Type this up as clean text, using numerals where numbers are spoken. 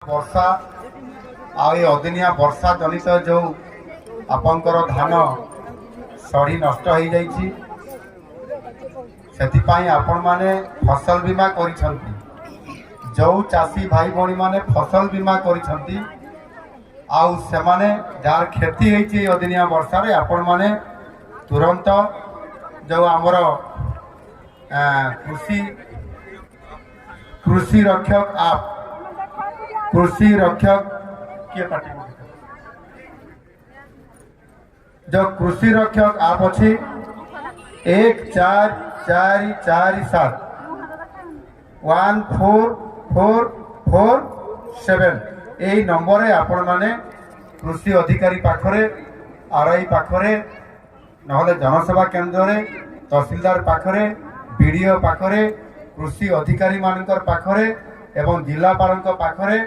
ବର୍ଷା ଆଉ ଏ ଅଦିନିଆ ବର୍ଷା ଜନିତ ଯେଉଁ ଆପଣଙ୍କର ଧାନ ସଢ଼ି ନଷ୍ଟ ହେଇଯାଇଛି, ସେଥିପାଇଁ ଆପଣମାନେ ଫସଲ ବୀମା କରିଛନ୍ତି। ଯେଉଁ ଚାଷୀ ଭାଇ ଭଉଣୀମାନେ ଫସଲ ବୀମା କରିଛନ୍ତି ଆଉ ସେମାନେ ଯାହାର କ୍ଷତି ହେଇଛି ଏ ଅଦିନିଆ ବର୍ଷାରେ, ଆପଣମାନେ ତୁରନ୍ତ ଯେଉଁ ଆମର କୃଷି ରକ୍ଷକ ଆପ୍ कृषि रक्षक किए पार्टी जो कृषि रक्षक आप अच्छी 144447 14447 यही नंबर आपण माने कृषि अधिकारी पाखरे आरआई पाखरे नहले जनसेवा केंद्र रे तहसीलदार पाखरे बीडीओ पाखरे कृषि अधिकारी मानकर पाखरे एवं जिलापाल पाखरे